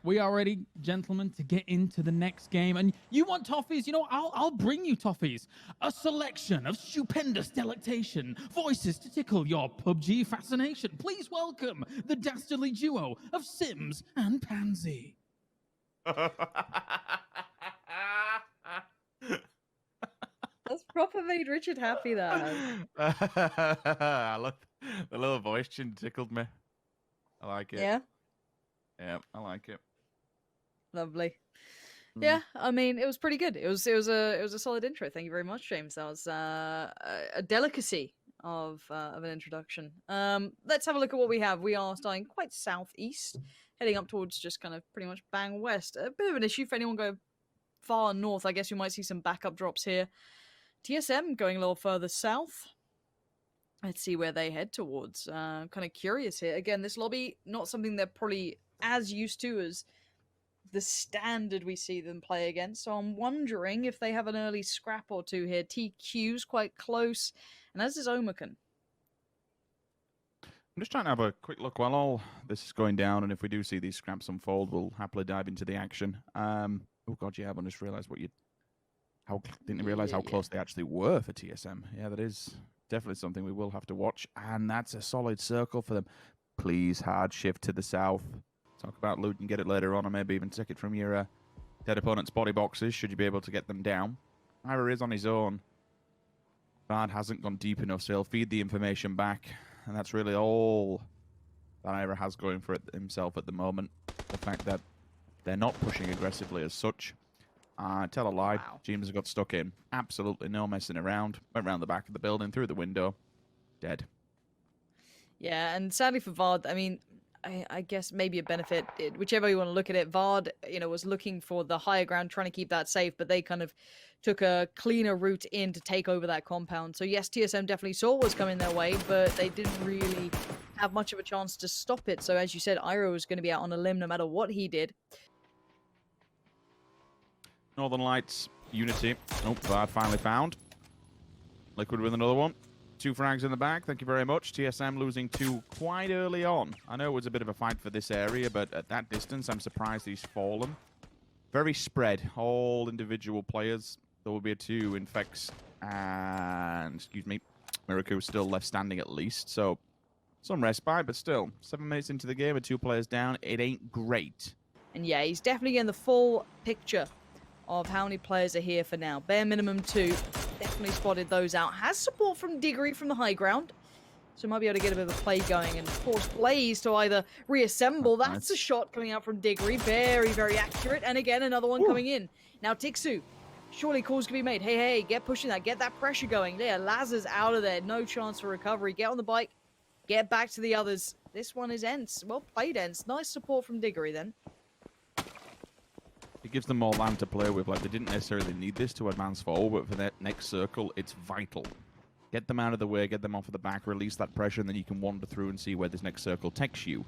We are ready, gentlemen, to get into the next game. And you want toffees? You know, I'll bring you toffees. A selection of stupendous delectation, voices to tickle your PUBG fascination. Please welcome the dastardly duo of Sims and Pansy. That's proper made Richard happy, that. I love the little voice chin tickled me. I like it. Yeah, Yeah, I like it. lovely. Yeah, I mean, it was pretty good. It was a solid intro. Thank you very much, James. That was a delicacy of an introduction. Let's have a look at what we have. We are starting quite southeast, heading up towards just kind of pretty much bang west. A bit of an issue for anyone going far north. I guess we might see some backup drops here. TSM going a little further south. Let's see where they head towards. I'm kind of curious here. Again, this lobby, not something they're probably as used to as the standard we see them play against. So I'm wondering if they have an early scrap or two here. TQ's quite close, and as is Omakan. I'm just trying to have a quick look while all this is going down, and if we do see these scraps unfold, we'll happily dive into the action. Oh god, yeah, I just realised didn't realise how close they actually were for TSM. Yeah, that is definitely something we will have to watch, and that's a solid circle for them. Please hard shift to the south. Talk about loot and get it later on, or maybe even take it from your dead opponent's body boxes, should you be able to get them down. Ira is on his own. Bard hasn't gone deep enough, so he'll feed the information back, and that's really all that Ira has going for himself at the moment. The fact that they're not pushing aggressively as such. Tell a lie, Wow. James got stuck in. Absolutely no messing around. Went round the back of the building, through the window. Dead. Yeah, and sadly for Vard, I mean, I guess maybe a benefit, whichever you want to look at it. Vard, was looking for the higher ground, trying to keep that safe, but they kind of took a cleaner route in to take over that compound. So yes, TSM definitely saw what was coming their way, but they didn't really have much of a chance to stop it. So as you said, Iro was going to be out on a limb no matter what he did. Northern Lights, Unity. Nope, Bard finally found. Liquid with another one. 2 frags in the back, thank you very much. TSM losing 2 quite early on. I know it was a bit of a fight for this area, but at that distance, I'm surprised he's fallen. Very spread, all individual players. There will be a 2 infects, and, excuse me, Miraku still left standing at least, so some respite, but still, 7 minutes into the game with 2 players down, it ain't great. And yeah, he's definitely getting the full picture of how many players are here for now. Bare minimum 2. Definitely spotted those out. Has support from Diggory from the high ground. So might be able to get a bit of a play going. And of course, Blaze to either reassemble. That's a shot coming out from Diggory. Very, very accurate. And again, another one coming in. Now, Tixu. Surely calls can be made. Hey, get pushing that. Get that pressure going. There, Lazar's out of there. No chance for recovery. Get on the bike. Get back to the others. This one is Ents. Well played, Ents. Nice support from Diggory then. It gives them more land to play with. Like, they didn't necessarily need this to advance forward, but for that next circle, it's vital. Get them out of the way, get them off of the back, release that pressure, and then you can wander through and see where this next circle takes you.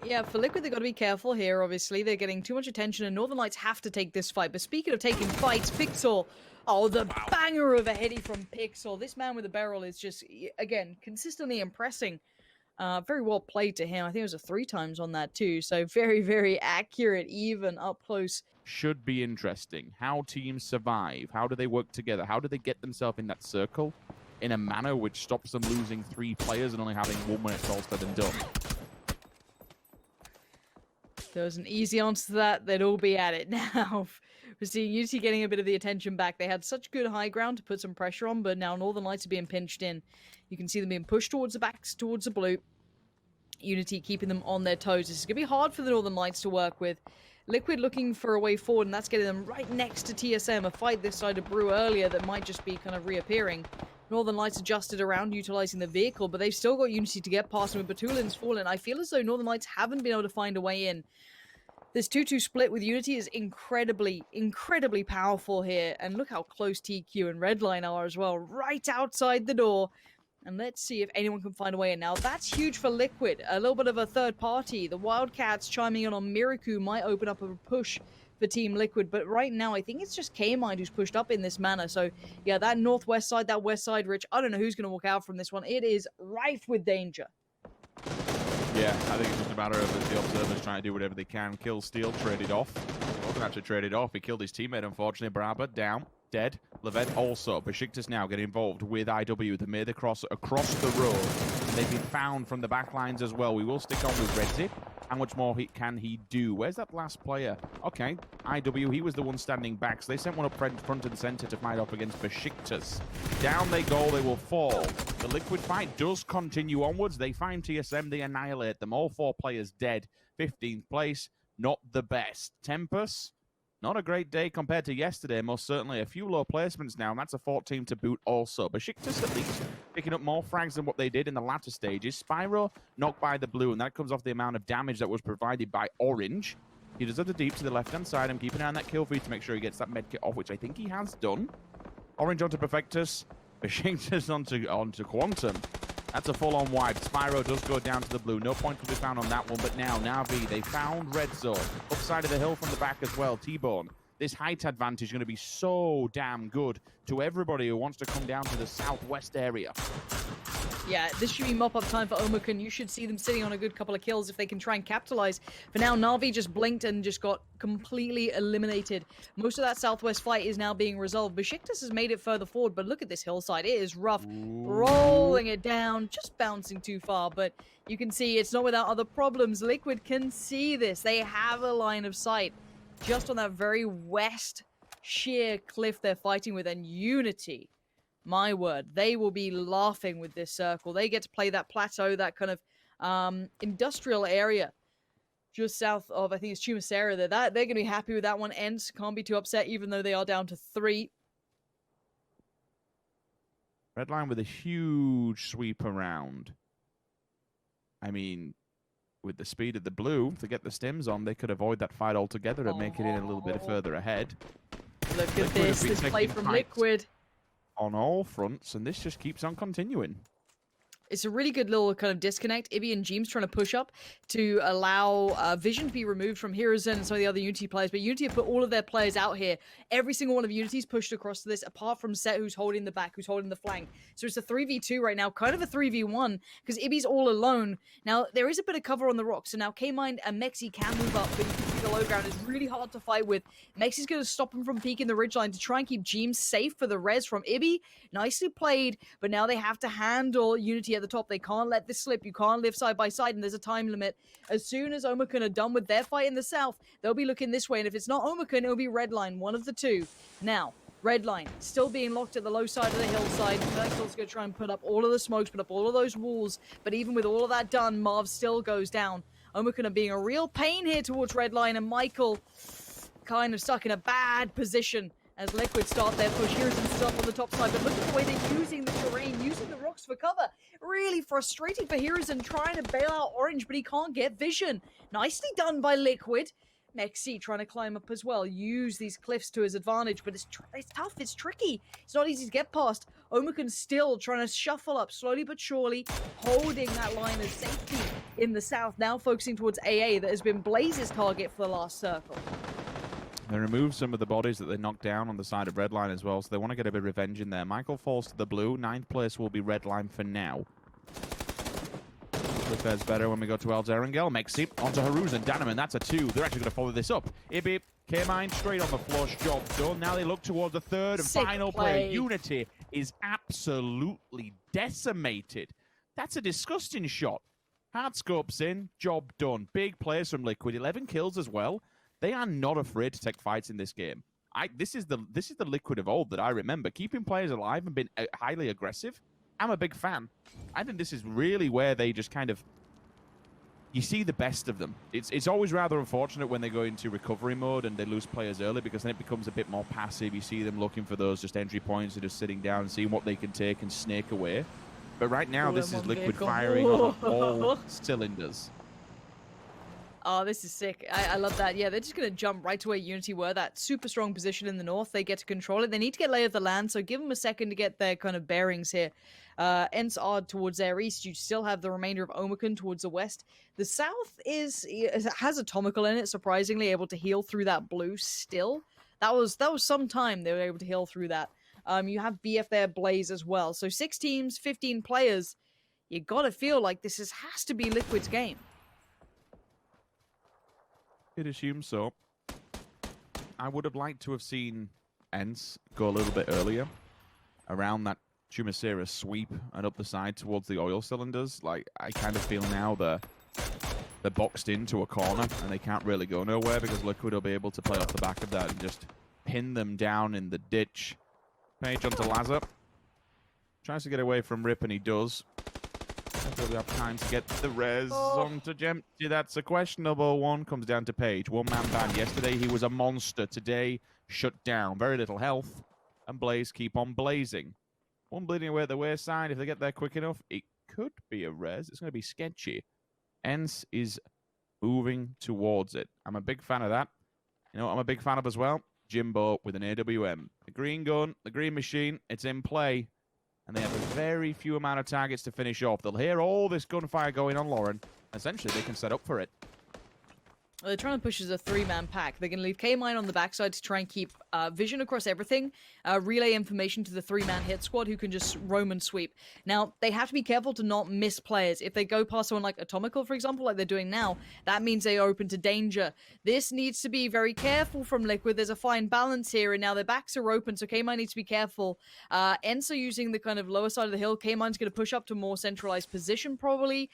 Yeah, for Liquid, they've got to be careful here, obviously. They're getting too much attention, and Northern Lights have to take this fight. But speaking of taking fights, Pixel. Oh, the banger of a heady from Pixel. This man with the barrel is just, again, consistently impressing. Very well played to him. I think it was a 3 times on that too. So very, very accurate, even up close. Should be interesting. How teams survive. How do they work together? How do they get themselves in that circle in a manner which stops them losing 3 players and only having 1 when it's all said and done? If there was an easy answer to that, they'd all be at it now. We're seeing Unity getting a bit of the attention back. They had such good high ground to put some pressure on, but now Northern Lights are being pinched in. You can see them being pushed towards the backs, towards the blue. Unity keeping them on their toes. This is going to be hard for the Northern Lights to work with. Liquid looking for a way forward, and that's getting them right next to TSM. A fight this side of Brew earlier that might just be kind of reappearing. Northern Lights adjusted around, utilizing the vehicle, but they've still got Unity to get past them with Batulin's fallen. I feel as though Northern Lights haven't been able to find a way in. This 2-2 split with Unity is incredibly, incredibly powerful here. And look how close TQ and Redline are as well, right outside the door. And let's see if anyone can find a way in. Now, that's huge for Liquid. A little bit of a third party. The Wildcats chiming in on Miraku might open up a push for Team Liquid. But right now, I think it's just K-Mind who's pushed up in this manner. So, yeah, that northwest side, that west side, Rich, I don't know who's going to walk out from this one. It is rife with danger. Yeah, I think it's just a matter of the observers trying to do whatever they can. Kill Steele, traded off. He wasn't actually traded off. He killed his teammate, unfortunately. Braba down, dead. Levent also. Besiktas now getting involved with IW. They made the cross across the road. They've been found from the back lines as well. We will stick on with Redzi. How much more can he do? Where's that last player? Okay, IW, he was the one standing back. So they sent one up front and center to fight off against Besiktas. Down they go, they will fall. The Liquid fight does continue onwards. They find TSM, they annihilate them. All 4 players dead. 15th place, not the best. Tempest, not a great day compared to yesterday, most certainly. A few low placements now, and that's a 14 to boot also. Besiktas at least picking up more frags than what they did in the latter stages. Spyro knocked by the blue, and that comes off the amount of damage that was provided by Orange. He does have the deep to the left-hand side. I'm keeping an eye on that kill feed to make sure he gets that medkit off, which I think he has done. Orange onto Perfectus. Besiktas onto Quantum. That's a full-on wipe. Spyro does go down to the blue. No point will be found on that one, but now Na'Vi, they found Red Zone. Upside of the hill from the back as well. T-Bone. This height advantage is going to be so damn good to everybody who wants to come down to the southwest area. Yeah, this should be mop-up time for Omicron. You should see them sitting on a good couple of kills if they can try and capitalize. For now, Na'Vi just blinked and just got completely eliminated. Most of that southwest fight is now being resolved. Besiktas has made it further forward, but look at this hillside. It is rough. Ooh. Rolling it down, just bouncing too far, but you can see it's not without other problems. Liquid can see this. They have a line of sight just on that very west sheer cliff they're fighting with, and Unity, my word, they will be laughing with this circle. They get to play that plateau, that kind of industrial area just south of, I think it's Chumasera. They're going to be happy with that one. Ents can't be too upset, even though they are down to 3. Redline with a huge sweep around. I mean, with the speed of the blue, to get the stims on, they could avoid that fight altogether and make it in a little bit further ahead. Look at this play from Liquid. On all fronts, and this just keeps on continuing. It's a really good little kind of disconnect. Ibby and Jeems trying to push up to allow Vision to be removed from Hiruzen and some of the other Unity players, but Unity have put all of their players out here. Every single one of Unity's pushed across to this, apart from Set, who's holding the back, who's holding the flank. So it's a 3v2 right now, kind of a 3v1, because Ibby's all alone. Now, there is a bit of cover on the rocks, so now K-Mind and Mexi can move up, but you can see the low ground is really hard to fight with. Mexi's going to stop him from peeking the ridgeline to try and keep Jeems safe for the res from Ibby. Nicely played, but now they have to handle Unity at the top. They can't let this slip. You can't live side by side, and there's a time limit. As soon as Omicron are done with their fight in the south, they'll be looking this way, and if it's not Omicron, it'll be Redline, one of the two. Now, Redline still being locked at the low side of the hillside. Merkel's going to try and put up all of the smokes, put up all of those walls, but even with all of that done, Marv still goes down. Omicron are being a real pain here towards Redline, and Michael kind of stuck in a bad position as Liquid start their push. Here's some stuff on the top side, but look at the way they're using the terrain, using the rocks for cover. Really frustrating for Hiruzen, trying to bail out Orange, but he can't get vision. Nicely done by Liquid. Mexi trying to climb up as well, use these cliffs to his advantage, but it's tough, it's tricky. It's not easy to get past. Omicron still trying to shuffle up slowly but surely, holding that line of safety in the south, now focusing towards AA that has been Blaze's target for the last circle. They remove some of the bodies that they knocked down on the side of Redline as well, so they want to get a bit of revenge in there. Michael falls to the blue. 9th place will be Redline for now. It fares better when we go to El Zerengel. Mexi onto Hiruzen. Danaman, that's a 2. They're actually going to follow this up. Ibby, K-Mine straight on the flush. Job done. Now they look towards the third and final player. Unity is absolutely decimated. That's a disgusting shot. Hard scopes in. Job done. Big plays from Liquid. 11 kills as well. They are not afraid to take fights in this game. This is the Liquid of old that I remember. Keeping players alive and being highly aggressive. I'm a big fan. I think this is really where they just kind of... You see the best of them. It's always rather unfortunate when they go into recovery mode and they lose players early, because then it becomes a bit more passive. You see them looking for those just entry points and just sitting down and seeing what they can take and snake away. But right now, this is Liquid firing on all cylinders. Oh, this is sick. I love that. Yeah, they're just going to jump right to where Unity were. That super strong position in the north. They get to control it. They need to get lay of the land, so give them a second to get their kind of bearings here. Ents are towards their east. You still have the remainder of Omicron towards the west. The south has Atomical in it, surprisingly, able to heal through that blue still. That was some time they were able to heal through that. You have BF there, Blaze as well. So 6 teams, 15 players. You got to feel like this has to be Liquid's game. It assumes so. I would have liked to have seen Ents go a little bit earlier around that Chumacera sweep and up the side towards the oil cylinders. Like, I kind of feel now they're boxed into a corner and they can't really go nowhere because Liquid will be able to play off the back of that and just pin them down in the ditch. Page onto Lazar. Tries to get away from Rip and he does. Don't really have time to get the res onto Gempty. That's a questionable one. Comes down to Page. One-man band. Yesterday he was a monster. Today, shut down. Very little health. And Blaze keep on blazing. One bleeding away at the wayside. If they get there quick enough, it could be a res. It's going to be sketchy. Ents is moving towards it. I'm a big fan of that. You know what I'm a big fan of as well? Jimbo with an AWM. The green gun, the green machine, it's in play. And they have a very few amount of targets to finish off. They'll hear all this gunfire going on, Lauren. Essentially, they can set up for it. Well, they're trying to push as a three-man pack. They're going to leave K-Mine on the backside to try and keep vision across everything, relay information to the three-man hit squad who can just roam and sweep. Now, they have to be careful to not miss players. If they go past someone like Atomical, for example, like they're doing now, that means they are open to danger. This needs to be very careful from Liquid. There's a fine balance here, and now their backs are open, so K-Mine needs to be careful. Ents are using the kind of lower side of the hill. K-Mine's going to push up to more centralized position, probably.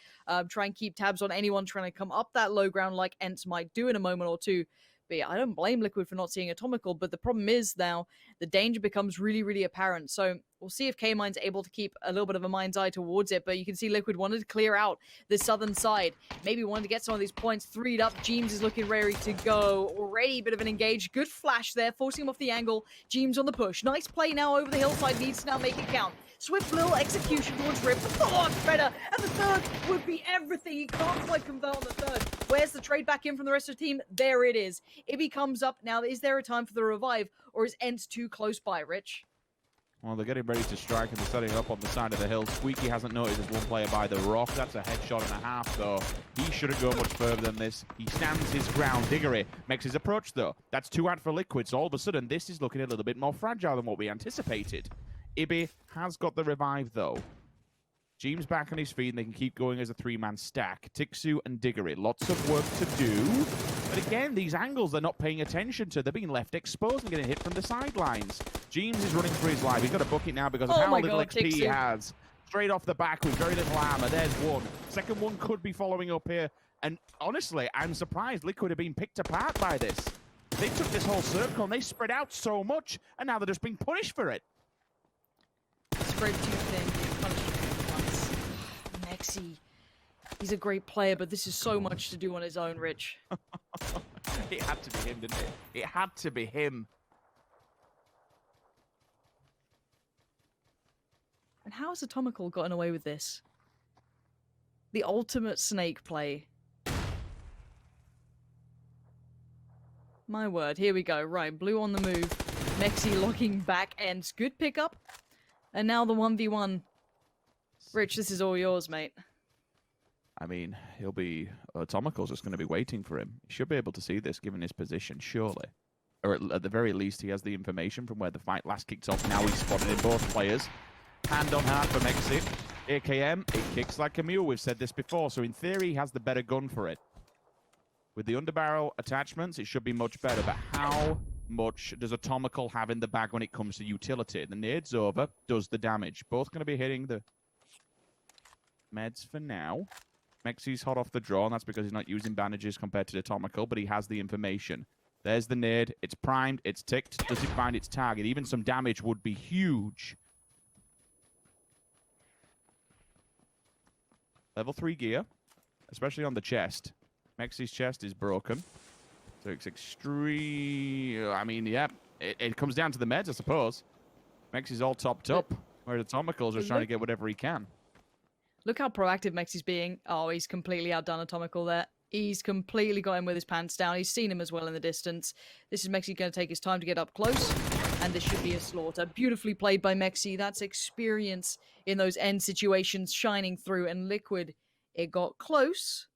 Try and keep tabs on anyone trying to come up that low ground like Ents might do in a moment or two. But yeah, I don't blame Liquid for not seeing Atomical, but the problem is now the danger becomes really, really apparent. So we'll see if K-Mine's able to keep a little bit of a mind's eye towards it, but you can see Liquid wanted to clear out the southern side. Maybe wanted to get some of these points threed up. Jeems is looking ready to go. Already a bit of an engage. Good flash there, forcing him off the angle. Jeems on the push. Nice play now over the hillside. Needs to now make it count. Swift little execution towards Rip. The follow-up better. And the third would be everything. He can't quite convert on the third. Where's the trade back in from the rest of the team? There it is. Ibby comes up now. Is there a time for the revive? Or is Ents too close by, Rich? Well, they're getting ready to strike and they're setting up on the side of the hill. Squeaky hasn't noticed there's one player by the rock. That's a headshot and a half, though. He shouldn't go much further than this. He stands his ground. Diggory makes his approach, though. That's 2 out for Liquid, so all of a sudden, this is looking a little bit more fragile than what we anticipated. Ibby has got the revive, though. Jeems back on his feet, and they can keep going as a 3-man stack. Tixu and Diggory, lots of work to do. But again, these angles they're not paying attention to. They're being left exposed and getting hit from the sidelines. Jeems is running for his life. He's got a bucket now because of how little XP he has. Straight off the back with very little armor. There's one. Second one could be following up here. And honestly, I'm surprised Liquid have been picked apart by this. They took this whole circle and they spread out so much, and now they're just being punished for it. Spread too thin. Punished once. Mexi. He's a great player, but this is so much to do on his own, Rich. It had to be him, didn't it? It had to be him. And how has Atomical gotten away with this? The ultimate snake play. My word, here we go. Right, blue on the move. Mexi locking back ends. Good pickup. And now the 1v1. Rich, this is all yours, mate. I mean, he'll be... Atomical's just going to be waiting for him. He should be able to see this, given his position, surely. Or at the very least, he has the information from where the fight last kicked off. Now he's spotted in both players. Hand on heart for Mexi. AKM, it kicks like a mule. We've said this before, so in theory, he has the better gun for it. With the underbarrel attachments, it should be much better. But how much does Atomical have in the bag when it comes to utility? The nade's over, does the damage. Both going to be hitting the meds for now. Mexi's hot off the draw, and that's because he's not using bandages compared to Atomical, but he has the information. There's the nade. It's primed. It's ticked. Does it find its target? Even some damage would be huge. Level 3 gear, especially on the chest. Mexi's chest is broken. So it's extreme... I mean, yeah, it comes down to the meds, I suppose. Mexi's all topped up, whereas Atomical's just trying to get whatever he can. Look how proactive Mexi's being. Oh, he's completely outdone Atomical there. He's completely got him with his pants down. He's seen him as well in the distance. This is Mexi going to take his time to get up close. And this should be a slaughter. Beautifully played by Mexi. That's experience in those end situations shining through. And Liquid, it got close,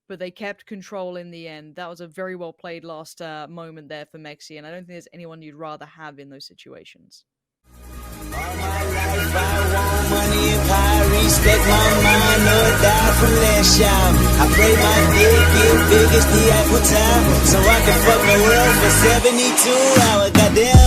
but they kept control in the end. That was a very well played last moment there for Mexi. And I don't think there's anyone you'd rather have in those situations. Money and power, respect my mind, no die from last y'all. I pray my dick get big as the Eiffel Tower, so I can fuck the world for 72 hours. Goddamn.